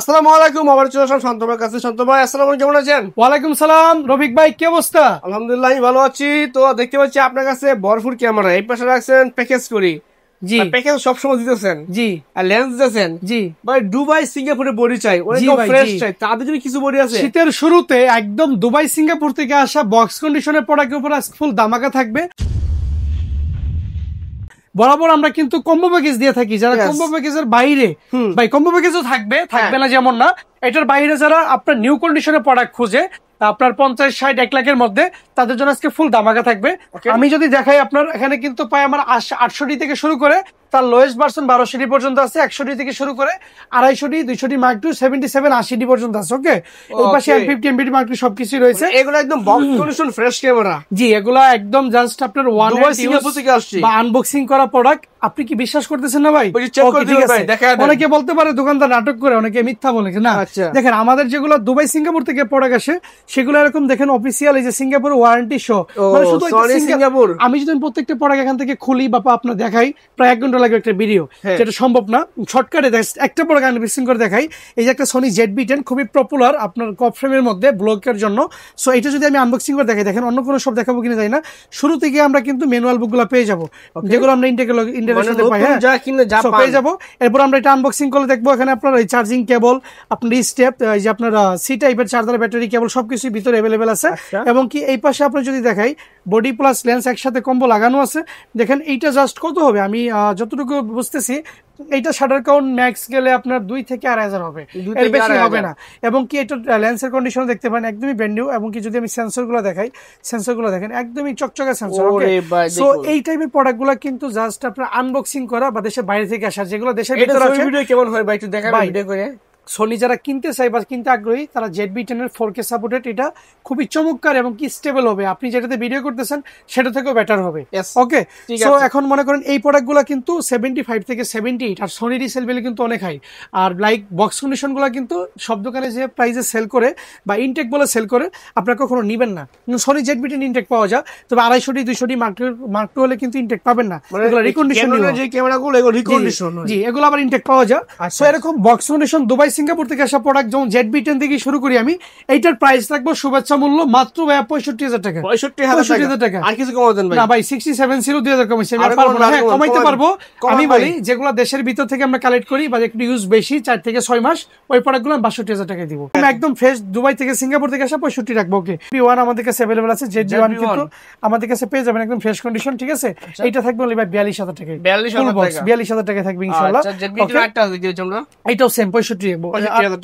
আসসালামু আলাইকুম। আবার চলে আসলাম শান্ত ভাইয়ের কাছে। শান্ত ভাই আসসালামু আলাইকুম, কেমন আছেন? ওয়ালাইকুম সালাম রফিক ভাই, কি অবস্থা? আলহামদুলিল্লাহ আমি ভালো আছি। তো দেখতে পাচ্ছি আপনার কাছে ভরপুর ক্যামেরা, এই পাশে রাখছেন প্যাকেজ করি। জি প্যাকেজ সবসময় দিতেছেন, জি আর লেন্স দিতেছেন। জি ভাই দুবাই সিঙ্গাপুরে বডি চাই, অনেক জি ভাই, ফ্রেশ জি। চাই, তাদের জন্য কিছু বডি আছে? শীতের শুরুতে একদম দুবাই সিঙ্গাপুর থেকে আসা বক্স কন্ডিশনের প্রোডাক্টের উপর ফুল ধামাকা থাকবে। বরাবর আমরা কিন্তু কম্বো প্যাকেজ দিয়ে থাকি, যারা Yes. কম্বো প্যাকেজের বাইরে ভাই কম্বো প্যাকেজও থাকবে না যেমন না, এটার বাইরে যারা আপনার নিউ কন্ডিশনের প্রোডাক্ট খুঁজে আপনার 50, 60, 1 লাখের মধ্যে, তাদের জন্য আজকে ফুল ধামাকা থাকবে। Okay. আমি যদি দেখাই, আপনার এখানে কিন্তু পাই আমার 800 থেকে শুরু করে তার লোয়েস্ট ভার্সন 1200 পর্যন্ত আছে, 100 থেকে শুরু করে 250, 200 মার্ক 2, 77, 80 পর্যন্ত আছে। ওকে, এই পাশে M50, M50 মার্ক 2 সবকিছুই রয়েছে। এগুলো একদম বক্স কন্ডিশন ফ্রেশ ক্যামেরা। জি, এগুলা একদম জাস্ট আপনার ওয়ান দুবাই সিঙ্গাপুর থেকে আসছে বা আনবক্সিং করা প্রোডাক্ট। আপনি কি বিশ্বাস করতেছেন না ভাই? ওই যে check করে ঠিক দিবেন আছে। ভাই, দেখায় দেন। অনেকে বলতে পারে দোকানদার নাটক করে, অনেকে মিথ্যা বলে না। আচ্ছা। দেখেন আমাদের যেগুলো দুবাই সিঙ্গাপুর থেকে প্রোডাক্ট আসে, সেগুলো এরকম দেখেন অফিসিয়াল, এই যে সিঙ্গাপুর ওয়ারেন্টি শো, মানে শুধু একটা Sony সিঙ্গাপুর। আমি যদি প্রত্যেকটা প্রোডাক্ট এখান থেকে খুলি বা আপনার দেখাই, প্রায় 1 ঘন্টা লাগবে একটা ভিডিও, যেটা সম্ভব না। শর্টকাটে একটা প্রোডাক্ট আনবক্সিং করে দেখাই। এই যে একটা সোনি ZB-10 খুবই পপুলার আপনার কপ ফ্রেমের মধ্যে ব্লকের জন্য। সো এটা যদি আমি আনবক্সিং করে দেখাই, দেখেন অন্য কোনো সব দেখাবো কিনা জানি না, শুরু থেকে আমরা কিন্তু ম্যানুয়াল বুকগুলো পেয়ে যাবো, যেগুলো আমরা ইন্টেকের সাথে পাই। হ্যাঁ, যা কিনলে যা পেয়ে যাবো। এরপর আমরা এটা আনবক্সিং করে দেখবো। এখানে আপনার এই চার্জিং কেবল, আপনার স্টেপ, এই যে আপনার সি টাইপের চার্জার, ব্যাটারি কেবল সবকিছু ভিতরে অ্যাভেলেবেল আছে। এবং কি এই পাশে আপনার যদি দেখাই, বডি প্লাস লেন্স একসাথে কম্বো লাগানো আছে। দেখেন এইটা জাস্ট কত হবে, আমি যতটুকু বুঝতেছি এইটা শাটার কাউন্ট ম্যাক্স গেলে আপনার 2 থেকে 2,500 হবে, এর বেশি হবে না। এবং কি এটা লেন্সের কন্ডিশন দেখতে পারেন একদমই ব্র্যান্ড নিউ। এবং কি যদি আমি সেন্সরগুলো দেখাই, সেন্সরগুলো দেখেন একদমই চকচকে সেন্সর। ওকে, সো এই টাইপের প্রোডাক্টগুলো কিন্তু জাস্ট আপনার আনবক্সিং করা বা দেশের বাইরে থেকে আসা, যেগুলো দেশের ভিতরে আছে। ভিডিও কেমন হয় ভাই একটু দেখাবেন ভিডিও করে? সোনি যারা কিনতে চাই বা কিনতে আগ্রহী, তারা ZB-10 এর 4K সাপোর্টেড, এটা খুবই চমৎকার এবং কি স্টেবল হবে। আপনি যেটাতে ভিডিও করতেছেন সেটা থেকেও বেটার হবে। ওকে, সো এখন মনে করেন এই প্রোডাক্টগুলো কিন্তু 75 থেকে 78, আর সোনি রিসেল ভ্যালু কিন্তু অনেক হাই। আর লাইক বক্স কন্ডিশনগুলো কিন্তু সব দোকানে যে প্রাইসে সেল করে বা ইনটেক বলে সেল করে, আপনারা কখনো নিবেন না। সোনি ZB-10 ইনটেক পাওয়া যায়, তবে 250, 200 মার্ক 2 হলে কিন্তু ইনটেক পাবেন না। এগুলো রিকন্ডিশন, যে ক্যামেরাগুলো এগুলো রিকন্ডিশন। জি, এগুলো আবার ইনটেক পাওয়া যায়। সো এরকম বক্স কন্ডিশন দুবাই সিঙ্গাপুর থেকে আসা প্রোডাক্ট, যেমন ZB-10 থেকে শুরু করি আমি, এইটার প্রাইস রাখবো শুভেচ্ছা মূল্য মাত্র 65,000 টাকা। 65,000 টাকা। আর কিছু কমাও দেন ভাই? না ভাই, 67 2000 কমাইছি আমি, আর পারবো না। কমাইতে পারবো। আমি বলি যেগুলো দেশের ভিতর থেকে আমরা কালেক্ট করি বা একটু ইউজ বেশি, 4 থেকে 6 মাস, ওই প্রোডাক্টগুলো 62,000 টাকা দিব। আমি একদম ফ্রেশ দুবাই থেকে সিঙ্গাপুর থেকে আসা 65 রাখবো। ওকে, P1 আমাদের কাছে अवेलेबल আছে, ZB-1 কিন্তু আমাদের কাছে পেয়ে যাবেন একদম ফ্রেশ কন্ডিশন। ঠিক আছে, এইটা থাকবে বলি ভাই 42,000 টাকা। 42,000 টাকা থাকবে ইনশাআল্লাহ। আচ্ছা, ZB-10 একটা আছে দিয়েছি আমরা, এটাও সেম 65 রাখবো।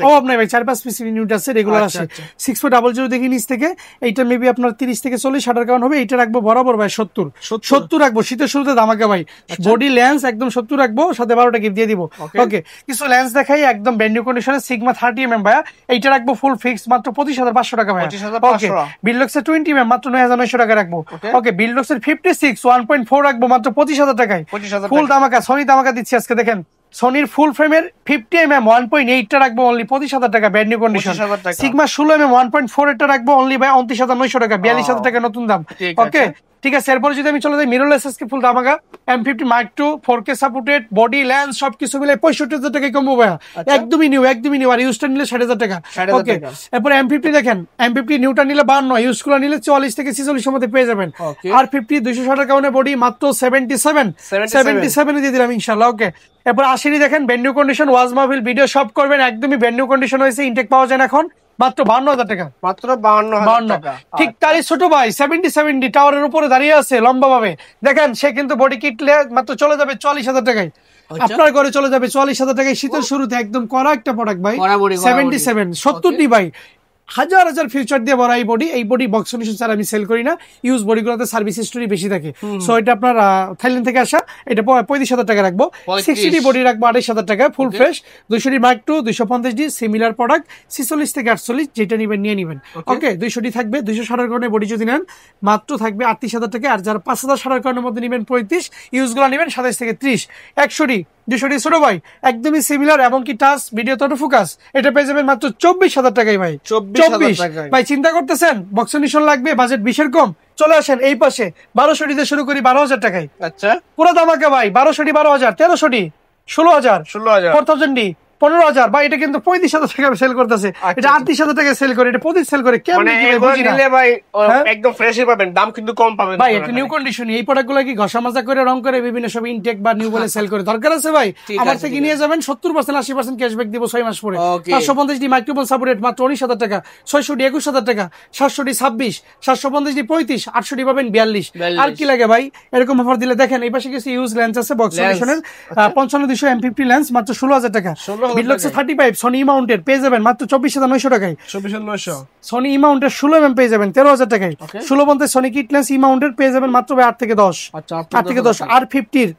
অভাব নাই ভাই, 4-5 পিস ইউনিট আছে, রেগুলার আছে। 6400 দেখি নিচ থেকে, এইটা মেবি আপনার 30 থেকে 40 শাটার কাউন্ট হবে। এইটা রাখবো বরাবর ভাই 70 রাখবো। শীতের শুরুতে ধামাকা ভাই, বডি লেন্স একদম 70 রাখবো, সাথে 12টা গিফট দিয়ে দিব। ওকে, কিছু লেন্স দেখাই একদম ব্র্যান্ড নিউ কন্ডিশনে, সিগমা 30mm ভাইয়া, এইটা রাখবো ফুল ফিক্স মাত্র 25,500 টাকা ভাইয়া। ওকে, বিল্ডক্সের 20mm মাত্র 9,900 টাকা রাখবো। ওকে, বিল্ডক্সের 56 1.4 রাখবো মাত্র 25,000 টাকায়। ফুল ধামাকা, সনি ধামাকা দিচ্ছি আজকে। দেখেন সোনির ফুল ফ্রেমের 50mm 1.8টা রাখবো অনলি 25,000 টাকা, brand new condition. Sigma 16mm 1.4 এটা রাখবো অনলি ভাই 29,900 টাকা, 42,000 টাকা নতুন দাম। ওকে, ঠিক আছে। এরপরে যদি আমি চলে যাই মিররলেস আজকে ফুল ধামাকা, M50 mark 2 4K supported, body lens সবকিছু মিলে 65,000 টাকায় কমবো ভাইয়া। একদমই নিউ, একদমই নিউ। আর ইউজটা নিলে 60,000 টাকা। ওকে, এরপর M50 দেখেন, M50 নিউটা নিলে 52, ইউজগুলো নিলে 44 থেকে 46 এর মধ্যে পেয়ে যাবেন। আর 50 260 কাউন্টে বডি মাত্র 77 দিয়ে দিলাম ইনশাআল্লাহ। ওকে, এরপর 80 দেখেন ব্র্যান্ড নিউ কন্ডিশন, ওয়াজ মাহফিল ভিডিও সব করবেন, একদমই ব্র্যান্ড নিউ কন্ডিশন হয়েছে। ইনটেক পাওয়া যায় না এখন, মাত্র 52,000 টাকা। মাত্র 52,000 টাকা। ঠিক তারই ছোট ভাই 70 টাওয়ারের উপরে দাঁড়িয়ে আছে লম্বা ভাবে, দেখেন সে কিন্তু বডি কিটলে মাত্র চলে যাবে 44,000 টাকায়। আপনার ঘরে চলে যাবে 44,000 টাকায় শীতের শুরুতে, একদম করা একটা প্রোডাক্ট ভাই। 77 70 ভাই, হাজার হাজার ফিউচার দিয়ে ভরা এই বডি বক্স কন্ডিশন ছাড়া আমি সেল করি না। ইউজ বডিগুলোতে সার্ভিস হিস্টোরি বেশি থাকে। সো এটা আপনার থাইল্যান্ড থেকে আসা, এটা 35,000 টাকা রাখবো। 60D বডি রাখবো 28,000 টাকা, full fresh 200D mark 2 250D similar product, 46 থেকে 48 যেটা নিবেন নিয়ে নিবেন। ওকে, 200D থাকবে, 260 কারণে বডি যদি নেন মাত্র থাকবে 38,000 টাকা। আর যারা 5,000 কারণের মধ্যে নিবেন 35, ইউজগুলো নিবেন 27 থেকে 30। 100D 200D ছোট ভাই একদমই সিমিলার, এবং কি টাচ ভিডিও তো ফোকাস, এটা পেয়ে যাবেন মাত্র 24,000 টাকায় ভাই। 24 ভাই, চিন্তা করতেছেন বক্স কন্ডিশন লাগবে, বাজেট 20 এর কম, চলে আসেন এই পাশে 1200D দিয়ে শুরু করি 12,000 টাকায়। আচ্ছা, পুরো ধামাকা ভাই, 1200D 12,000, 1300D 16,000, 16,000, 4000D 15,000 বা এটা কিন্তু 35,000 টাকা সেল করতেছে, এটা 38,000 টাকা সেল করে, এটা 25 সেল করে। মানে এগুলো নিলে ভাই একদম ফ্রেশই পাবেন, দাম কিন্তু কম পাবেন ভাই। একটা নিউ কন্ডিশন, এই প্রোডাক্টগুলো কি ঘষা মাজা করে রং করে বিভিন্ন সব ইনটেক বা নিউ বলে সেল করে, দরকার আছে ভাই আমার থেকে নিয়ে যাবেন। 70% 80% ক্যাশব্যাক দিব 6 মাস পরে। 550 ডি মাইক্রোফোন সাপোর্টেড মাত্র 19,000 টাকা, 600 ডি 21,000 টাকা, 700 ডি 26, 750 ডি 35, 800 ডি পাবেন 42। আর কি লাগে ভাই এরকম অফার দিলে? দেখেন এই পাশে কিছু ইউজ লেন্স আছে বক্স সলিউশনের 55-200 M50 লেন্স মাত্র 16,000 টাকা। বিটলক্স 35 সনি মাউন্টেড পেয়ে যাবেন মাত্র 24,900 টাকায়। 24,900 সনি মাউন্টেড 16 mm পেয়ে যাবেন 13,000 টাকায়। 16 সনি কিট লেন্স মাউন্টেড পেয়ে যাবেন মাত্র 8 থেকে 10। 8 থেকে 10 R50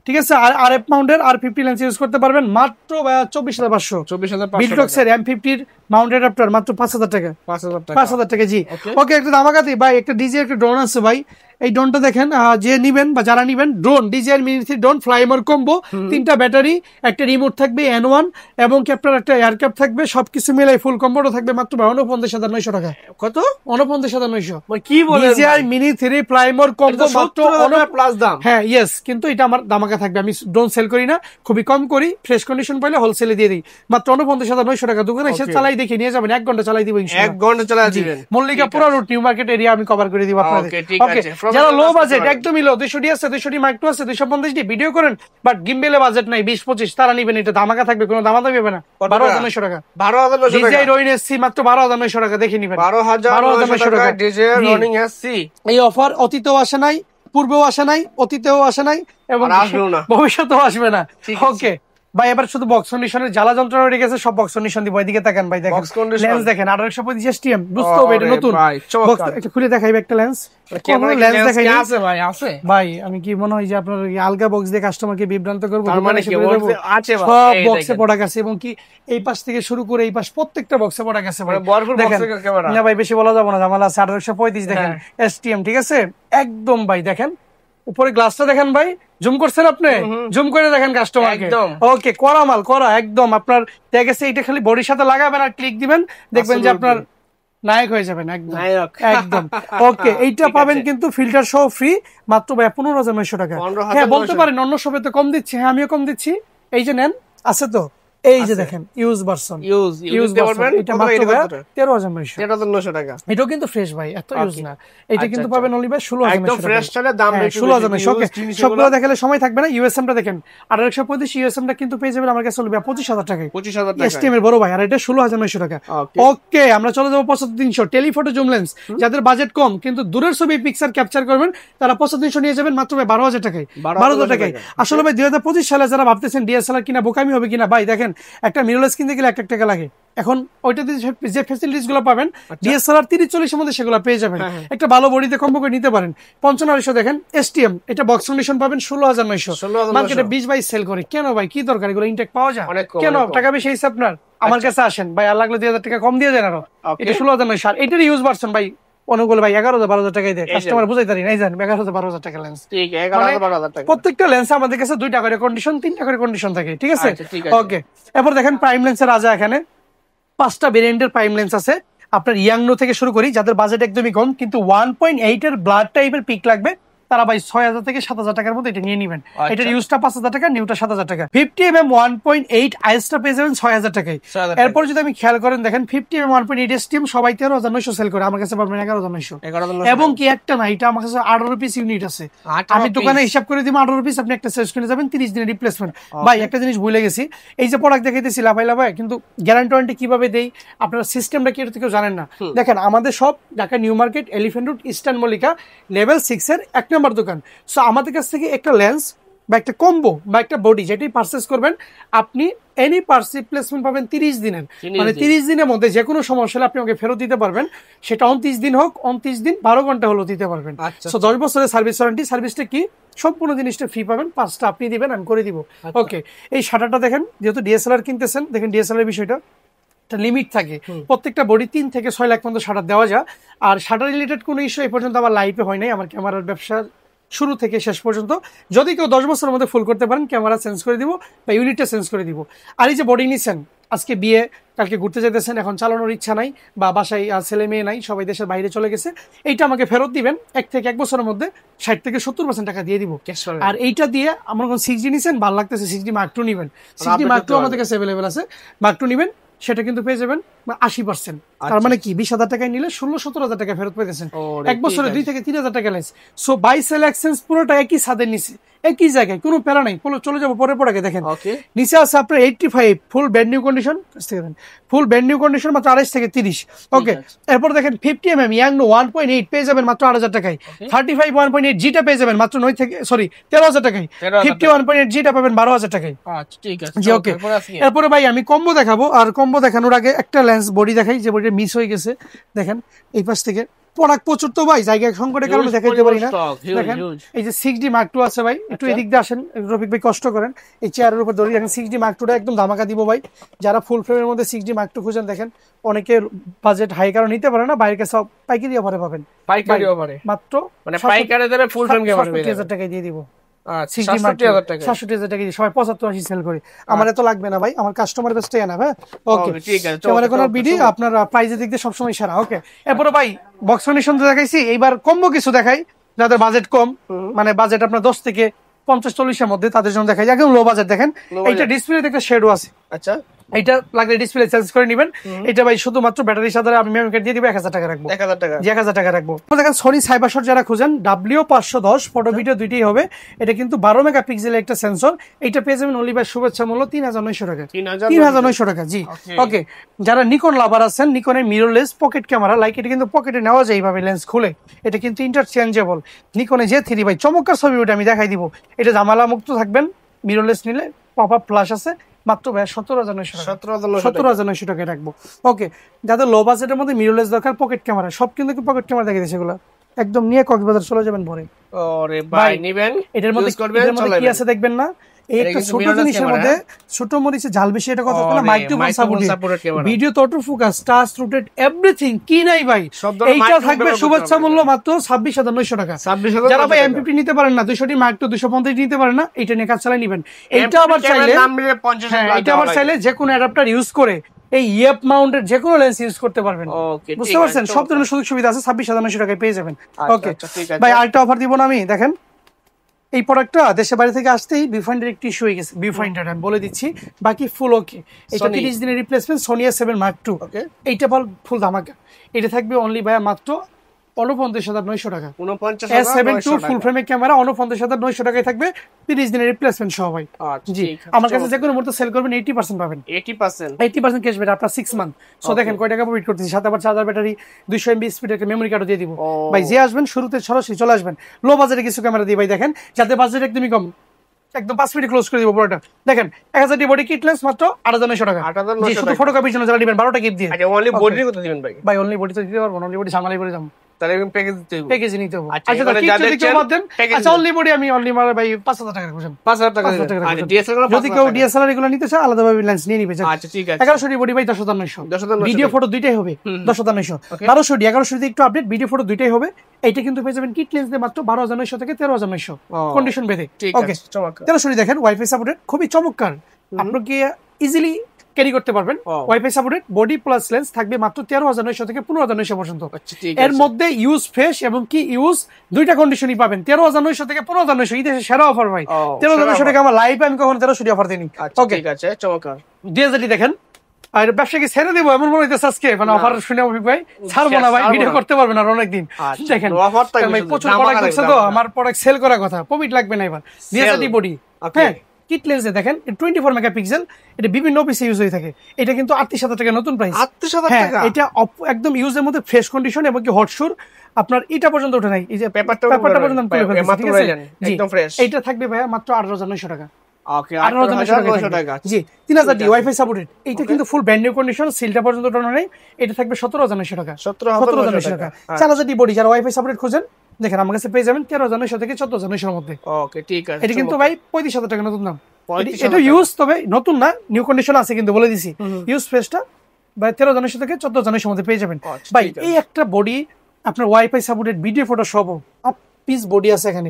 ঠিক আছে। আর RF mounted R50 lens use করতে পারবেন মাত্র 24,500। 24,500 বিটলক্সের M50 মাউন্টেড অ্যাডাপ্টার মাত্র 5,000 টাকা। 5,000 টাকা জি। ওকে একটা দামাকাতি ভাই, একটা ডিজে একটা ড্রোন আছে ভাই। এই ড্রোনটা দেখেন, যে নিবেন বা যারা নিবেন, drone DGR mini 3 drone Fly More combo, 3টা ব্যাটারি, একটা রিমোট থাকবে N1 এবং কি আপনার একটা এয়ার ক্যাপ থাকবে, সবকিছু মিলাই ফুল কম্বোটা থাকবে মাত্র 49,900 টাকা। কত? 49,900। কি বলেন? ডিজিআর মিনি 3 ফ্লাইমোর কম্বো মাত্র 70,000 প্লাস দাম। হ্যাঁ ইয়েস, কিন্তু এটা আমার দামাকা থাকবে। আমি ড্রোন সেল করি না, খুবই কম করি, ফ্রেশ কন্ডিশন পাইলে হোলসেলে দিয়ে দিই মাত্র 49,900 টাকা। দোকানে এসে চালাই দেখি নিয়ে যাবেন, 1 ঘন্টা চালাই দিব ইনশাআল্লাহ। 1 ঘন্টা চালাই দিবেন। মল্লিকা পুরো রুট নিউ মার্কেট এরিয়া আমি কভার করে দিব আপনাদের। ওকে যারা লো বাজেট একদমই লো, 200 ডি আছে, 200 ডি মাইক্রো আছে, 250 ডি ভিডিও করেন বাট গিম্বেলে বাজেট নাই 20-25, তারা নিবেন। এটা ধামাকা থাকবে, কোনো দামাদামি হবে না। 12,900 টাকা। 12,900 টাকা। ডিজাই রোইন এসসি মাত্র 12,900 টাকা, দেখে নিবেন। 12,900 টাকা ডিজে রনিং এসসি। এই অফার অতীতেও আসে নাই, পূর্বেও আসে নাই, অতীতেও আসে নাই এবং আসবেও না, ভবিষ্যতেও আসবে না। ওকে ভাই এবার শুধু বক্স কন্ডিশনের জ্বালা যন্ত্রণা রয়ে গেছে, সব বক্স কন্ডিশন দিব। এদিকে তাকান ভাই, দেখেন লেন্স দেখেন 1825 STM, বুঝতে হবে এটা নতুন। একটু খুলে দেখাইবে একটা লেন্স। লেন্স দেখাই আছে ভাই, আছে ভাই। আমি কি মনে হয় যে আপনার আলগা বক্স দিয়ে কাস্টমারকে বিভ্রান্ত করবো? তার মানে কি আছে ভাই? সব বক্সে প্রোডাক্ট আছে এবং কি এই পাশ থেকে শুরু করে এই পাশ প্রত্যেকটা বক্সে প্রোডাক্ট আছে ভাই। দেখেন না ভাই, বেশি বলা যাবে না, জামালা আছে। 1835 দেখেন STM, ঠিক আছে একদম ভাই। দেখেন উপরে গ্লাসটা দেখেন ভাই, জুম করছেন আপনি, জুম করে দেখেন কাস্টমারকে। ওকে করা মাল, করা একদম। আপনার ট্যাগ আছে, এটা খালি বডির সাথে লাগাবেন আর ক্লিক দিবেন, দেখবেন যে আপনার নায়ক হয়ে যাবেন একদম একদম। ওকে এইটা পাবেন কিন্তু ফিল্টার সহ ফ্রি মাত্র 15,900 টাকা। হ্যাঁ বলতে পারেন অন্য সবে তো কম দিচ্ছি, হ্যাঁ আমিও কম দিচ্ছি। এই যে নেন, আছে তো, এই যে দেখেন ইউজ ভার্সন, ইউজ ভার্সন, এটা মাত্র 13,900 টাকা। এটাও কিন্তু ফ্রেশ ভাই, এত ইউজ না। এটা কিন্তু পাবেন অনলি ভাই 16,900 একদম ফ্রেশ চলে, দাম বেশি 16,900। ওকে সবগুলো দেখালে সময় থাকবে না। ইউএসএম টা দেখেন 1825, ইউএসএম টা কিন্তু পেয়ে যাবেন আমার কাছে চলবে 25,000 টাকায়। 25,000 টাকা এসটিএম এর বড় ভাই, আর এটা 16,900 টাকা। ওকে আমরা চলে যাব 75-300 টেলিফটো জুম লেন্স। যাদের বাজেট কম কিন্তু দূরের ছবি পিকচার ক্যাপচার করবেন, তারা 75-300 নিয়ে যাবেন মাত্র 12,000 টাকায়। 12,000 টাকায়। আসলে ভাই 2025 সালে যারা ভাবতেছেন ডিএসএলআর কিনা বোকামি হবে কিনা, ভাই দেখেন একটা মিররলেস কিনতে গেলে 1 টাকা লাগে। এখন ওইটাতে যে ফ্যাসিলিটিস গুলো পাবেন ডিএসএলআর 30-40 এর মধ্যে সেগুলো পেয়ে যাবেন। একটা ভালো বডিতে কম্বো করে নিতে পারেন। 55,900 দেখেন এসটিএম, এটা বক্স কন্ডিশন পাবেন 16,900। মার্কেটে 20-22 সেল করে, কেন ভাই কি দরকার? এগুলো ইনটেক পাওয়া যায়, কেন টাকা বেশি হইছে আপনার? আমার কাছে আসেন ভাই, আর লাগলে 2,000 টাকা কম দিয়ে দেন আরো। এটা 16,900। আর এটার ইউজ ভার্সন ভাই অনুগুলো ভাই 11,000-12,000 টাকাই দেয় কাস্টমার, বুঝাই তারি নাই জানেন 11,000-12,000 টাকা লেন্স। ঠিক 11,000-12,000 টাকা প্রত্যেকটা লেন্স আমাদের কাছে 2টা করে কন্ডিশন, 3টা করে কন্ডিশন থাকে, ঠিক আছে? ওকে এরপর দেখেন প্রাইম লেন্সের রাজা। এখানে 5টা ভেরিয়েন্টের প্রাইম লেন্স আছে। আপনার ইয়াংনো থেকে শুরু করি, যাদের বাজেট একদমই কম কিন্তু 1.8 এর ব্লাড টাইপের পিক লাগবে, তারা ভাই 6,000 থেকে 7,000 টাকার মধ্যে এটা নিয়ে নিবেন। এটার ইউজটা 5,000 টাকা, নিউটা 7,000 টাকা। 50mm 1.8 আইসটা পেয়ে যাবেন 6,000 টাকায়। এরপর যদি আমি খেয়াল করেন দেখেন 50mm 1.8 এসটিএম সবাই 13,900 সেল করে, আমার কাছে পাবেন 11,900। এবং কি একটা না, এটা আমার কাছে 18 পিস ইউনিট আছে। আমি দোকানে হিসাব করে দিব 18 পিস, আপনি একটা সেলস কিনে যাবেন 30 দিনের রিপ্লেসমেন্ট। ভাই একটা জিনিস ভুলে গেছি, এই যে প্রোডাক্ট দেখাইতেছি লাভাই লাভাই, কিন্তু গ্যারান্টি ওয়ারেন্টি কিভাবে দেই, আপনারা সিস্টেমটা কি এটা কেউ জানেন না। দেখেন আমাদের সব Dhaka new market, elephant road, eastern Mallika level 6 এর 1 নম্বর দোকান। সো আমাদের কাছ থেকে একটা লেন্স বা একটা কম্বো বা একটা বডি যেটাই পারচেস করবেন, আপনি এনি পার্স রিপ্লেসমেন্ট পাবেন 30 দিনের। মানে 30 দিনের মধ্যে যে কোনো সমস্যা হলে আপনি ওকে ফেরত দিতে পারবেন। সেটা 29 দিন হোক, 29 দিন 12 ঘন্টা হলো দিতে পারবেন। সো 10 বছরের সার্ভিস ওয়ারেন্টি। সার্ভিসটা কি? সম্পূর্ণ জিনিসটা ফ্রি পাবেন, পার্সটা আপনি দিবেন, আমি করে দিব। ওকে এই শাটারটা দেখেন, যেহেতু ডিএসএলআর কিনতেছেন, দেখেন ডিএসএলআর বিষয়টা একটা লিমিট থাকে, প্রত্যেকটা বডি 3 থেকে 6 লাখ পর্যন্ত শাটার দেওয়া যায়। আর শাটার রিলেটেড কোনো ইস্যু এই পর্যন্ত আমার লাইফে হয় নাই, আমার ক্যামেরার ব্যবসা শুরু থেকে শেষ পর্যন্ত। যদি কেউ 10 বছরের মধ্যে ফুল করতে পারেন, ক্যামেরা চেঞ্জ করে দিব বা ইউনিটটা চেঞ্জ করে দিব। আর এই যে বডি নিচ্ছেন আজকে বিয়ে, কালকে ঘুরতে যেতেছেন, এখন চালানোর ইচ্ছা নাই বা বাসায় ছেলে মেয়ে নাই, সবাই দেশের বাইরে চলে গেছে, এইটা আমাকে ফেরত দিবেন। 1 থেকে 1 বছরের মধ্যে 60 থেকে 70% টাকা দিয়ে দিব। আর এইটা দিয়ে আমার কোন 6G নিছেন, ভালো লাগতেছে 6G Mark II নিবেন, 6G Mark II আমাদের কাছে অ্যাভেলেবেল আছে, Mark II নিবেন, সেটা কিন্তু পেয়ে যাবেন 80%। তার মানে কি 20,000 টাকায় নিলে 16-17,000 টাকা ফেরত পেতেছেন 1 বছরে 2 থেকে 3,000 টাকা lens. So buy sell exchange পুরোটা একই ছাদের নিচে, একই জায়গায়, কোনো প্যারা নাই। চলে যাবো পরে পরে দেখেন নিচে আছে আপনার 85 ফুল ব্যান্ড নিউ কন্ডিশন, ফুল ব্যান্ড নিউ কন্ডিশন মাত্র 28 থেকে 30। ওকে, এরপর দেখেন 50mm ইয়াংনো 1.8 পেয়ে যাবেন মাত্র 8,000 টাকায়। 35 1.8 জিটা পেয়ে যাবেন মাত্র 13,000 টাকায়। 51.8 জিটা পাবেন 12,000 টাকায়। আচ্ছা ঠিক আছে জি ওকে। এরপরে ভাই আমি কম্বো দেখাবো, আর কম্বো দেখানোর আগে একটা লেন্স বডি দেখাই, যে বডিটা মিস হয়ে গেছে। দেখেন এই পাশ থেকে প্রোডাক্ট প্রচুর তো ভাই, জায়গা সংকটের কারণে দেখাইতে পারি না। দেখেন এই যে 6D Mark II আছে ভাই, একটু এদিক দিয়ে আসেন রফিক ভাই, কষ্ট করেন, এই চেয়ারের উপর ধরে দেখেন 6D Mark II একদম ধামাকা দিব ভাই। যারা ফুল ফ্রেমের মধ্যে 6D Mark II খুঁজেন, দেখেন অনেকের বাজেট হাই কারণ নিতে পারে না, বাইরের কাছে পাইকারি অফারে পাবেন, পাইকারি অফারে মাত্র মানে পাইকারি দামে ফুল ফ্রেম ক্যামেরা 60,000 টাকায় দিয়ে দিব। 60,000 টাকা, 60,000 টাকা দিয়ে সবাই 75-80 সেল করে, আমার এত লাগবে না ভাই, আমার কাস্টমার বেস্টে না। হ্যাঁ ওকে ঠিক আছে, ক্যামেরা কোন বিডি আপনার প্রাইজের দিক দিয়ে সবসময় সেরা। ওকে, এরপরে ভাই বক্স কন্ডিশন দেখাইছি, এইবার কম্বো কিছু দেখাই যাদের বাজেট কম, মানে বাজেট আপনার 10 থেকে 50-40 এর মধ্যে, তাদের জন্য দেখাই। একদম লো বাজেট দেখেন, এইটা ডিসপ্লেতে একটা শেডও আছে। আচ্ছা, এটা লাগলে ডিসপ্লে চেঞ্জ করে নেবেন। এটা ভাই শুধুমাত্র ব্যাটারি সাথে আমি মেমরি কার্ড দিয়ে দিব, 1,000 টাকা রাখবো। 1,000 টাকা, 1,000 টাকা রাখবো। দেখেন সোনি সাইবারশট যারা খুঁজেন, W510 ফটো ভিডিও দুইটাই হবে। এটা কিন্তু 12 মেগাপিক্সেলের একটা সেন্সর। এটা পেয়ে যাবেন অনলি বাই শুভেচ্ছা মূল্য 3,900 টাকা। 3,900 টাকা, জি ওকে। যারা নিকন লাভার আছেন, নিকনের মিররলেস পকেট ক্যামেরা, লাইক এটা কিন্তু পকেটে নেওয়া যায় এইভাবে লেন্স খুলে, এটা কিন্তু ইন্টারচেঞ্জেবল। নিকনে যে 3 ভাই চমৎকার ছবি, ওটা আমি দেখাই দিব। এটা ঝামেলা মুক্ত থাকবেন, মিররলেস নিলে পপ আপ ফ্ল্যাশ আছে, মাত্র ভাই 17,900 টাকায় রাখবো। ওকে, যাদের লো বাজেটের মধ্যে মিররলেস দরকার, পকেট ক্যামেরা, সব কিন্তু পকেট ক্যামেরা দেখে দিচ্ছে, সেগুলো একদম নিয়ে কক্সবাজার চলে যাবেন পরে। ওরে ভাই নেবেন, এটার মধ্যে কি আছে দেখবেন না, এই একটা ছোট জিনিসের মধ্যে ছোট মরিচে ঝাল বেশি, এটা কথা না, মাইক্রো সাপোর্টেড ভিডিও তো auto focus, touch rotate everything, কি নাই ভাই, এইটা থাকবে শুভেচ্ছা মূল্য মাত্র 26,900 টাকা। যারা ভাই M50 নিতে পারেন না, 200 Mark II 250 নিতে পারেন না, এটা নিয়ে কাজ চালাই নেবেন। এইটা আবার চাইলে এটা আবার চাইলে যে কোনো অ্যাডাপ্টার ইউজ করে এই ইএফ মাউন্টের যে কোনো লেন্স ইউজ করতে পারবেন। বুঝতে পারছেন, সব ধরনের সুযোগ সুবিধা আছে, 26,900 টাকায় পেয়ে যাবেন। ওকে ভাই, আরেকটা অফার দিব না আমি, দেখেন এই প্রোডাক্টটা দেশের বাইরে থেকে আসতেই ভিউফাইন্ডার একটু ইস্যু হয়ে গেছে, ভিউফাইন্ডার আমি বলে দিচ্ছি, বাকি ফুল ওকে। এটা 30 দিনের replacement Sony A7 Mark II, এইটা ফুল ধামাকা। এটা থাকবে অনলি ভাইয়া মাত্র 49,900 টাকা। A7 II ফুল ফ্রেমের ক্যামেরা 49,900 টাকায় থাকবে, 30 দিনের রিপ্লেসমেন্ট সহ ভাই। জি, আমার কাছে যে কোনো মুহূর্তে সেল করবেন 80% পাবেন, 80% ক্যাশব্যাক আফটার 6 মান্থ। সো দেখেন কয় টাকা প্রফিট করতেছি, সাথে আবার চার্জার, ব্যাটারি, 200 MB স্পিডের একটা মেমরি কার্ডও দিয়ে দিব ভাই। যে আসবেন শুরুতে সরাসরি চলে আসবেন, লো বাজেটে কিছু ক্যামেরা দিই ভাই। দেখেন যাতে বাজেট একদমই কম, একদম 5 মিনিটে ক্লোজ করে দিব পুরোটা। দেখেন 1000 বডি কিট লেন্স মাত্র 8,900 টাকা। জি, শুধু ফটোকপির জন্য যারা নেবেন 12টা গিফট দিয়ে। আচ্ছা, অনলি বডি কত দিবেন ভাই? ভাই অনলি বডি তো দিতে পারবো না, অনলি বডি সামালাই পরে যাম, তাহলে প্যাকেজ দিতে হবে, প্যাকেজ নিতে হবে। আচ্ছা যদি কেউ বাদ দেন, আচ্ছা অনলি বডি আমি অনলি মার ভাই 5,000 টাকা রাখবেন, 5,000 টাকা। আচ্ছা ডিএসএলআর যদি কেউ ডিএসএলআর এগুলো নিতে চায় আলাদাভাবে লেন্স নিয়ে নিবে। আচ্ছা ঠিক আছে, 1100 বডি ভাই 10,900, ভিডিও ফটো দুইটাই হবে 10,900, 1200 1100 একটু আপডেট, ভিডিও ফটো দুইটাই হবে। এইটা কিন্তু পেয়ে যাবেন কিট লেন্স দিয়ে মাত্র 12,900 থেকে 13,900 কন্ডিশন বেঁধে। ওকে, 1300 দেখেন ওয়াইফাই সাপোর্টেড, খুবই চমৎকার, আপনাকে ইজিলি ক্যারি করতে পারবেন। Wifi supported body plus lens থাকবে মাত্র 13,900 থেকে 15,900 পর্যন্ত। এর মধ্যে ইউজ ফ্রেশ এবং কি ইউজ দুইটা কন্ডিশনই পাবেন, 13,900 থেকে 15,900, এই দেশে সেরা অফার ভাই। 13,900 টাকা আমার লাইফ আমি কখনো 1300 অফার দিইনি। ওকে ঠিক আছে, চমৎকার। ডিএসএলআর দেখেন, আর ব্যবসা কি ছেড়ে দেবো এমন মনে হইতেছে আজকে, মানে অফার শুনে অভিক ভাই ছাড়বো না ভাই, ভিডিও করতে পারবেন আর অনেকদিন। দেখেন প্রচুর প্রোডাক্ট দেখছে তো, আমার প্রোডাক্ট সেল করার কথা, প্রফিট লাগবে না এবার। ডিএসএলআর বডি, হ্যাঁ কিট লেন্সে দেখেন 24 মেগাপিক্সেল, এটা বিভিন্ন অফিসে ইউজ হয়ে থাকে। এটা কিন্তু 38,000 টাকা নতুন প্রাইস, 38,000 টাকা। এটা একদম ইউজের মধ্যে ফ্রেশ কন্ডিশন এবং কি হট সুর, আপনার এটা পর্যন্ত ওঠে নাই, এই যে পেপারটা পর্যন্ত আমি তুলে ফেলছি, ঠিক আছে একদম ফ্রেশ। এটা থাকবে ভাইয়া মাত্র 18,900 টাকা। ওকে, 18,900 টাকা। জি, 3000 ডি ওয়াইফাই সাপোর্টেড, এটা কিন্তু ফুল ব্র্যান্ড নিউ কন্ডিশন, সিলটা পর্যন্ত ওঠানো নেই। এটা থাকবে 17,900 টাকা, 17,900 টাকা। 4000 ডি বডি যারা ওয়াইফাই সাপোর্টেড খুঁজেন, দেখেন আমার কাছে পেয়ে যাবেন 13,900 থেকে 14,900 এর মধ্যে। ওকে ঠিক আছে, এটা কিন্তু ভাই 35,000 টাকা নতুন দাম। এটা ইউজ, তবে নতুন না, নিউ কন্ডিশন আছে কিন্তু বলে দিছি। ইউজ ফ্রেশটা ভাই 13,900 থেকে 14,900 মধ্যে পেয়ে যাবেন ভাই। এই একটা বডি আপনার ওয়াইফাই সাপোর্টেড ভিডিও ফটো সব পিস বডি আছে এখানে,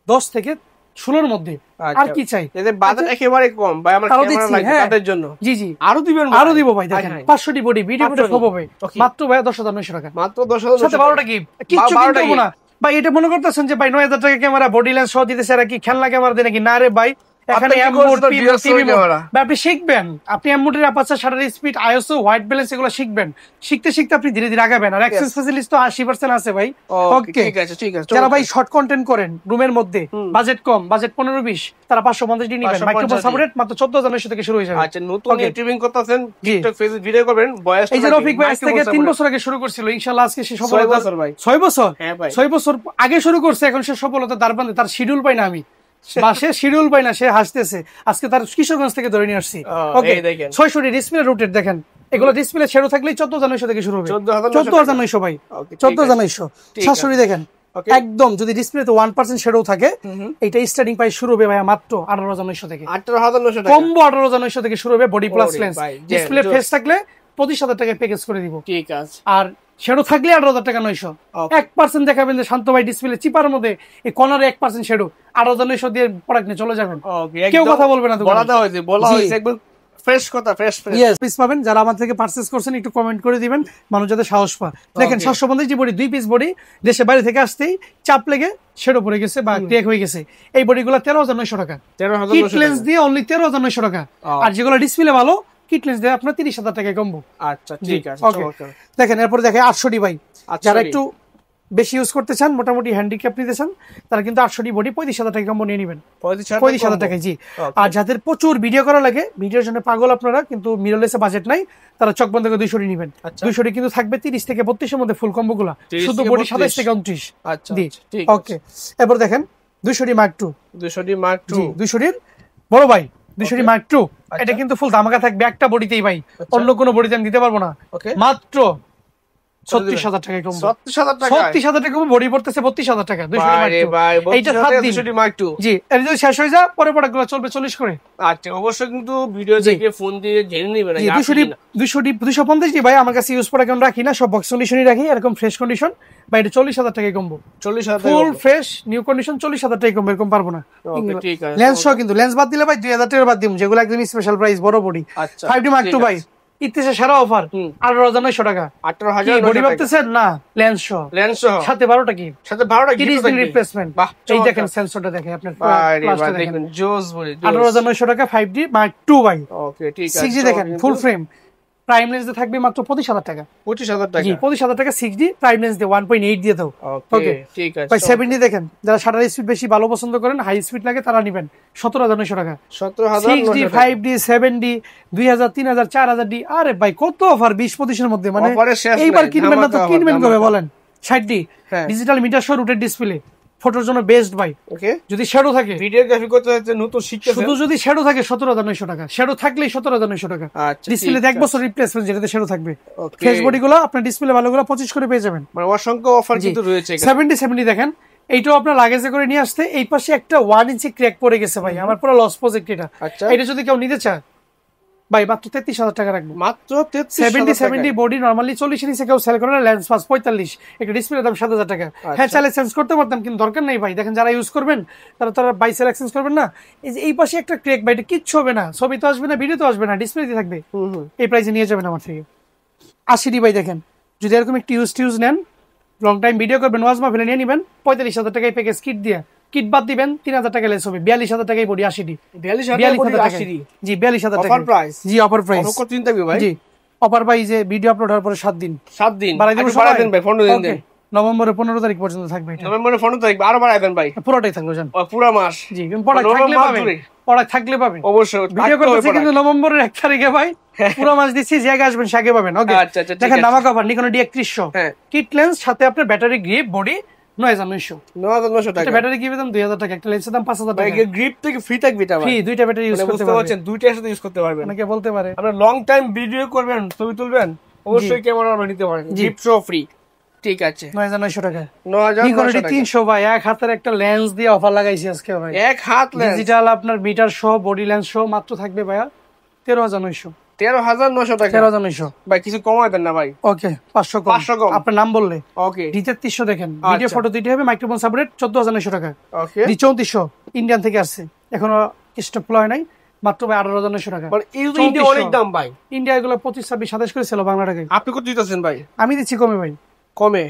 10 থেকে 16 মধ্যে। আর কি চাই? এদের বাজেট একেবারে কম ভাই, আমার ক্যামেরা লাগবে তাদের জন্য। জি জি, আরো দিবেন? আরো দিব ভাই, দেখেন 500টি বডি ভিডিও করে সব হবে মাত্র ভাই 10,900 টাকা। মাত্র 10,000 সাথে 12টা গিফট, কিচ্ছু কিনতে হবে না ভাই। এটা মনে করতেছেন যে ভাই 9,000 টাকা ক্যামেরা বডি লেন্স সহ দিতেছে, আর কি খেলনা ক্যামেরা দেয় নাকি? না রে ভাই, এখানে আপনি শিখবেন, আপনি এমমোডের aperture, shutter speed, ISO, white balance এগুলো শিখবেন। শিখতে শিখতে আপনি ধীরে ধীরে আগাবেন। আর অ্যাক্সেস ফ্যাসিলিটি তো 80% আছে ভাই। ওকে, ঠিক আছে ঠিক আছে। যারা ভাই শর্ট কন্টেন্ট করেন রুমের মধ্যে, বাজেট কম, বাজেট 15-20, তারা 550 ডি নেবেন। মাইক্রোফোন সাপোর্টেড মাত্র 14,900 থেকে শুরু হয়ে যাবে। আচ্ছা, নতুন ইউটিউবিং করতেছেন, টিকটক ফেসবুক ভিডিও করবেন, বয়স এই যে রফিক ভাই আজ থেকে 3 বছর আগে শুরু করছিল, ইনশাআল্লাহ আজকে সে সফলতা 6 বছর ভাই। 6 বছর? হ্যাঁ ভাই, 6 বছর আগে শুরু করছে, এখন সে সফলতা দাঁড়াবে। তার শিডিউল পাই না আমি, বা সে শিডিউল পাই না, সে হাসতেছে। আজকে তার কিশোরগঞ্জ থেকে ধরে নিয়ে আসছি। ওকে, 600 ডিসপ্লে রোটেট দেখেন, এগুলো ডিসপ্লে শেডো থাকলেই 14,900 থেকে শুরু হবে। 14,900 ভাই, 14,900। 700 দেখেন একদম, যদি ডিসপ্লেতে 1% শেডো থাকে, এটা স্টার্টিং প্রাইস শুরু হবে ভাই মাত্র 18,900 থেকে। 18,900 টাকা কম্বো 18,900 থেকে শুরু হবে, body plus lens. Display face থাকলে 25,000 টাকায় প্যাকেজ করে দিব। ঠিক আছে। আর শেডো থাকলে 18,000 টাকা 900। 1% দেখাবেন যে শান্ত ভাই ডিসপ্লে চিপার মধ্যে এই কর্নারে 1% শেডো, 18,900 দিয়ে প্রোডাক্ট নিয়ে চলে যাবেন, কেউ কথা বলবে না। বলা হয়েছে একদম ফ্রেশ কথা, ফ্রেশ পিস পাবেন। যারা আমার থেকে পারচেজ করছেন একটু কমেন্ট করে দিবেন, মানুষ যাতে সাহস পায়। দেখেন 750 জি বডি, 2 পিস বডি, দেশে বাইরে থেকে আসতেই চাপ লেগে শেডো পড়ে গেছে বা ক্র্যাক হয়ে গেছে। এই বডিগুলো 13,900 টাকা, কিট লেন্স দিয়ে অনলি 13,900 টাকা। আর যেগুলো ডিসপ্লে ভালো, কিট লেন্স দিয়ে আপনার 30,000 টাকায় কমবো। আচ্ছা ঠিক আছে। দেখেন এরপর দেখে 800 ডি ভাই, যারা একটু বেশি ইউজ করতে চান, মোটামুটি হ্যান্ডিক্যাপ নিতে চান, তারা কিন্তু 800 ডি বডি 35,000 টাকা কম্বো নিয়ে নেবেন। 35,000 টাকায়, জি। আর যাদের প্রচুর ভিডিও করা লাগে, ভিডিওর জন্য পাগল আপনারা, কিন্তু মিররলেসে বাজেট নাই, তারা চক বন্ধ করে 200 ডি নেবেন। 200 ডি কিন্তু থাকবে 30 থেকে 32 এর মধ্যে ফুল কম্বো গুলা, শুধু বডি 27 থেকে 29। আচ্ছা ঠিক ওকে, এরপর দেখেন 200 ডি মার্ক 2, 200 ডি মার্ক 2, 200 ডির বড় ভাই, 200 ডি মার্ক 2। এটা কিন্তু ফুল ধামাকা থাকবে একটা বডিতেই ভাই, অন্য কোনো বডিতে আমি দিতে পারবো না। মাত্র 36,000 টাকায় কমবো। 36,000 টাকা বডি পড়তেছে 32,000 টাকা। 200 ডি মার্ক 2, জি। এর যদি শেষ হয়ে যায়, পরে প্রোডাক্টগুলো চলবে 40 করে। আচ্ছা, অবশ্যই কিন্তু ভিডিও দেখে ফোন দিয়ে জেনে নেবেন। 250 ডি ভাই আমার কাছে ইউজ প্রোডাক্ট আমি রাখি না, সব বক্স কন্ডিশনই রাখি, এরকম ফ্রেশ কন্ডিশন ভাই। এটা 40,000 টাকায় কমবো। 40,000 ফুল ফ্রেশ নিউ কন্ডিশন 40,000 টাকায় কমবো, এরকম পারবো না। ঠিক আছে। লেন্স সহ কিন্তু, লেন্স বাদ দিলে ভাই 2,000 টাকা বাদ দিম, যেগুলো একদম স্পেশাল প্রাইস বড় বডি। 5D মার্ক 2 ভাই, ইতিহাসে সেরা অফার 18,900 টাকা। 18,000 বডি ভাবতেছেন না, লেন্স সহ সাথে 12টা কি, সাথে 12টা 30 দিন রিপ্লেসমেন্ট। এই দেখেন সেন্সরটা দেখে আপনার, দেখেন জোস বডি। 18,900 টাকা 5D মার্ক 2 ভাই। ওকে ঠিক আছে। 6D দেখেন ফুল ফ্রেম, প্রাইম লেন্স দিয়ে থাকবে মাত্র 25,000 টাকা। 25,000 টাকা, জি 25,000 টাকা 6D প্রাইম লেন্স দিয়ে 1.8 দিয়ে দাও। ওকে ঠিক আছে ভাই। 7D দেখেন, যারা শাটার স্পিড বেশি ভালো পছন্দ করেন, হাই স্পিড লাগে, তারা নেবেন 17,900 টাকা। 6D 5D 7D 2,000 3,000 4,000 D. আরে ভাই কত অফার 20-25 এর মধ্যে, মানে এইবার কিনবেন না তো কিনবেন কবে বলেন? 60D digital meter show rooted display, ফটোর জন্য বেস্ট ভাই। ওকে, যদি শ্যাডো থাকে, ভিডিওগ্রাফি করতে হচ্ছে নতুন শিখতেছেন, শুধু যদি শ্যাডো থাকে 17,900 টাকা, শ্যাডো থাকলেই 17,900 টাকা। আচ্ছা, ডিসপ্লেতে 1 বছর রিপ্লেসমেন্ট, যেটাতে শ্যাডো থাকবে। ফেস বডিগুলো আপনার ডিসপ্লে ভালোগুলো 25 করে পেয়ে যাবেন, মানে অসংখ্য অফার কিন্তু রয়েছে। 70 দেখেন, এইটাও আপনার লাগেজে করে নিয়ে আসতে। এই পাশে একটা 1 ইঞ্চি ক্র্যাক পড়ে গেছে ভাই, আমার পুরো লস প্রজেক্ট এটা। এটা যদি কেউ নিতে চায় ভাই মাত্র 33,000 টাকা রাখবো। মাত্র 70 বডি নরমালি 40 ইঞ্চি কেউ সেল করে না, লেন্স পাস 45, একটা ডিসপ্লে দাম 7,000 টাকা। হ্যাঁ চাইলে চেঞ্জ করতে পারতাম, কিন্তু দরকার নেই ভাই। দেখেন যারা ইউজ করবেন তারা বাইসেল এক্সচেঞ্জ করবেন না। এই যে এই পাশে একটা ক্র্যাক ভাই, এটা কিচ্ছু হবে না, ছবি তো আসবে না, ভিডিও তো আসবে না, ডিসপ্লেতে থাকবে। এই প্রাইসে নিয়ে যাবেন আমার থেকে। 80 ভাই দেখেন, যদি এরকম একটু ইউজ নেন, লং টাইম ভিডিও করবেন, ওয়াজ মাহফিলে নিয়ে নেবেন 45,000 টাকায় প্যাকেজ কিট দিয়ে। কিট বাদ দিবেন 3,000 টাকা লেস হবে, 42,000 টাকায় বডি 80 42,000 টাকা। জি 42,000 টাকা অফার প্রাইস। জি অফার প্রাইস। কত চিন্তা কি ভাই? জি অফার ভাই, যে ভিডিও আপলোড হওয়ার পরে 7 দিন বাড়াই দেন ভাই, 15 দিন। নভেম্বরের 15 তারিখ পর্যন্ত থাকবে এটা। নভেম্বরের 15 তারিখ আরো বাড়াই দেন ভাই, পুরোটাই থাকবে জান, পুরো মাস। জি প্রোডাক্ট থাকলে পাবেন অবশ্যই। ভিডিও করতেছি কিন্তু নভেম্বরের 1 তারিখে ভাই, পুরো মাস দিচ্ছি, যে আগে আসবেন সে আগে পাবেন। ওকে দেখেন নামা cover Nikon D3100 kit lens, সাথে আপনার ব্যাটারি গ্রিপ, বডি 9,900 টাকা। ব্যাটারি গ্রিপের দাম 2,000 টাকা, একটা লেন্সের দাম 5,000 টাকা। গ্রিপ থেকে ফ্রি থাকবে এটা ভাই, ফ্রি, দুইটা ব্যাটারি ইউজ করতে পারবেন, দুইটা একসাথে ইউজ করতে পারবেন। অনেকে বলতে পারে আপনারা লং টাইম ভিডিও করবেন, ছবি তুলবেন, অবশ্যই ক্যামেরা নিতে পারেন, গ্রিপ সহ ফ্রি। ঠিক আছে 9,900 টাকা। 9,900 টাকা 300 ভাই, এক হাতের একটা লেন্স দিয়ে অফার লাগাইছি আজকে ভাই, এক হাত লেন্স ডিজিটাল আপনার মিটার সহ বডি লেন্স সহ মাত্র থাকবে ভাইয়া 13,900 টাকা। 13,900 ভাই কিছু কমায় দেন না ভাই। ওকে 500 কম আপনার নাম বললে। ওকে D3300 দেখেন, ভিডিও ফটো দুইটা হবে, মাইক্রোফোন সাপোর্টেড 14,900 টাকা। ওকে D3400 ইন্ডিয়ান থেকে আসছে, এখনো স্টক খোলা হয় নাই, মাত্র ভাই 18,900 টাকা। মানে এই তো ইন্ডিয়া অনেক দাম ভাই। ইন্ডিয়া এগুলো 25, 26, 27 করে ছিল বাংলা টাকায়। আপনি কত দিতেছেন ভাই? আমি দিচ্ছি কমে ভাই, কমে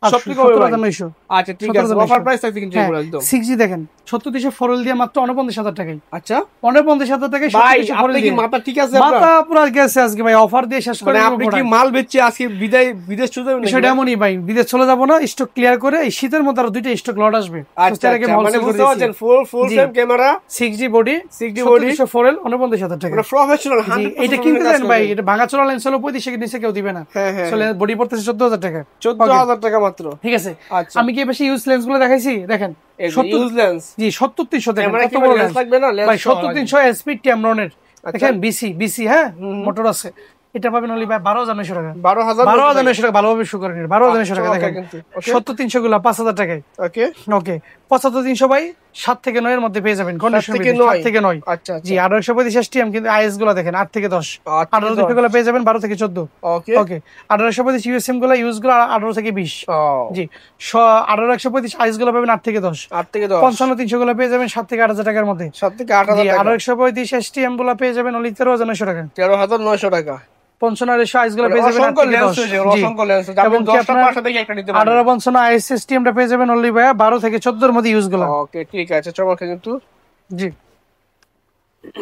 সবথেকে কমে 17,900। আচ্ছা ঠিক আছে, অফার প্রাইস থাকছে কিন্তু এগুলো একদম 6G দেখেন 3700 ফরল দিয়ে মাত্র 49,000 টাকায়। আচ্ছা 49,000 টাকায় ভাই 3700 ফরল আপনি কি দিয়ে মাথা ঠিক আছে আপনার? মাথা পুরো গেছে আজকে ভাই, অফার দিয়ে শেষ করে মানে আপনি কি মাল বেচছে আজকে বিদেশ চলে যাবেন? বিষয়টা এমনই ভাই, বিদেশ চলে যাবো না, স্টক ক্লিয়ার করে এই শীতের মধ্যে আরো 2টা স্টক লট আসবে। আচ্ছা মানে বুঝতে পারছেন, ফুল frame camera 6G body 6G body 3700 ফরল 49,000 টাকা। মানে প্রফেশনাল 100% এটা কিনতে দেন ভাই, এটা ভাঙাচোরা লেন্স হলো 35 এর নিচে কেউ দিবে না। হ্যাঁ হ্যাঁ, চলে বডি পড়তেছে 14,000 টাকা। 14,000 টাকা মাত্র। ঠিক আছে, আচ্ছা আমি কি বেশি ইউজ লেন্স গুলো দেখাইছি? দেখেন ইউজ লেন্স জি 70-300 দেখেন ক্যামেরা কত কি বড় লেন্স লেন্স লাগবে না? ভাই 70-300 এসপি ট্যামরনের দেখেন, বিসি হ্যাঁ মোটর আছে, এটা পাবেন অনলি ভাই 12,900 টাকা। 12,900 টাকা ভালোভাবে শু করে নিন, 12,900 টাকা দেখেন। 70-300 গুলা 5,000 টাকায়। ওকে ওকে 75-300 ভাই 7 থেকে 9 এর মধ্যে পেয়ে যাবেন, কন্ডিশন 7 থেকে 9। আচ্ছা জি 1825 এসটিএম, কিন্তু আইএস গুলো দেখেন 8 থেকে 10, 18 গুলো পেয়ে যাবেন 12 থেকে 14। ওকে ওকে 1825 ইউএসএম গুলো ইউজ গুলো 18 থেকে 20। জি 18125 আইএস গুলো পাবেন 8 থেকে 10। 8 থেকে 10 55-300 গুলো পেয়ে যাবেন 7 থেকে 8,000 টাকার মধ্যে। 7 থেকে 8,000 টাকা। 1825 এসটিএম গুলো পেয়ে যাবেন অনলি 13,900 টাকা। 13,900 টাকা। 55 আইএস গুলো পেয়ে যাবেন 8 থেকে 10। অসংখ্য লেন্স আপনি 10টা 5টা দেখে একটা নিতে পারবেন। 1855 আইএস এসটিএম টা পেয়ে যাবেন অনলি ভাই 12 থেকে 14 এর মধ্যে ইউজ গুলো। ওকে ঠিক আছে, চমৎকার কিন্তু। জি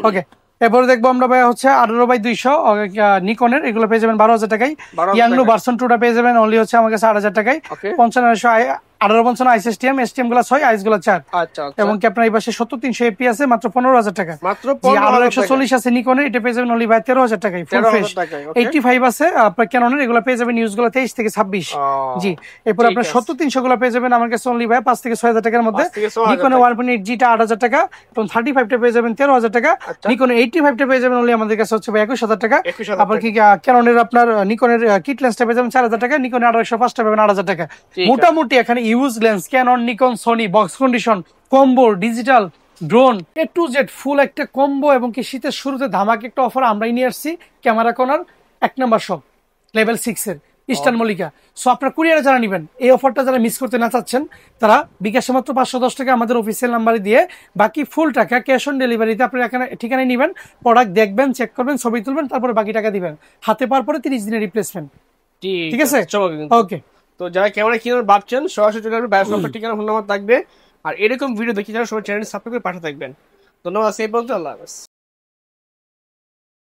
ওকে এরপরে দেখবো আমরা ভাই হচ্ছে 18/200 নিকনের, এগুলো পেয়ে যাবেন 12,000 টাকায়। ইয়াংলু ভার্সন 2 টা পেয়ে যাবেন অনলি হচ্ছে আমার কাছে 8,000 টাকায়। 55 আইএসএসটিএম এসটিএম গুলো 6 আইএস গুলো 4। আচ্ছা এবং কি আপনার এই পাশে 70-300 এপি আছে মাত্র 15,000 টাকা। মাত্র 140 আছে নিকনের, এটা পেয়ে যাবেন অনলি ভাই 13,000 টাকায় ফুল ফ্রেশ। 85 আছে আপনার ক্যাননের, এগুলো পেয়ে যাবেন নিউজ গুলো 23 থেকে 26। জি এরপর আপনার 70-300 গুলো পেয়ে যাবেন আমার কাছে অনলি ভাই 5 থেকে 6,000 টাকার মধ্যে। নিকনের 1.8G টা 8,000 টাকা এবং 35 টা পেয়ে যাবেন 13,000 টাকা। নিকনের 85 টা পেয়ে যাবেন অনলি আমাদের কাছে হচ্ছে ভাই 21,000 টাকা। আপনার কি ক্যাননের আপনার নিকনের কিট লেন্সটা পেয়ে যাবেন 4,000 টাকা, নিকনের 1805 টা পাবেন 8,000 টাকা। মোটামুটি এখানে use lens Canon, Nikon, Sony, box condition, combo, digital, drone A to Z full একটা কম্বো এবং কি শীতের শুরুতে ধামাকে একটা অফার আমরাই নিয়ে আসছি। Camera corner 1 number shop level 6 এর ইস্টার্ন মল্লিকা। সো আপনার কুরিয়ারে যারা নেবেন এই অফারটা যারা মিস করতে না চাচ্ছেন তারা বিকাশে মাত্র 510 টাকা আমাদের অফিসিয়াল নাম্বারে দিয়ে বাকি ফুল টাকা ক্যাশ অন ডেলিভারিতে আপনার এখানে ঠিকানায় নেবেন, প্রোডাক্ট দেখবেন, চেক করবেন, ছবি তুলবেন, তারপরে বাকি টাকা দিবেন, হাতে পাওয়ার পরে 30 দিনের রিপ্লেসমেন্ট। ঠিক আছে ওকে। তো যারা ক্যামেরা কিনার ভাবছেন সরাসরি চলে আসবেন, বায়োস নাম্বার ঠিকানা ফোন নাম্বার থাকবে। আর এরকম ভিডিও দেখি যারা সবাই চ্যানেল সাবস্ক্রাইব করে পাশে থাকবেন। ধন্যবাদ, সেই পর্যন্ত আল্লাহ হাফেজ।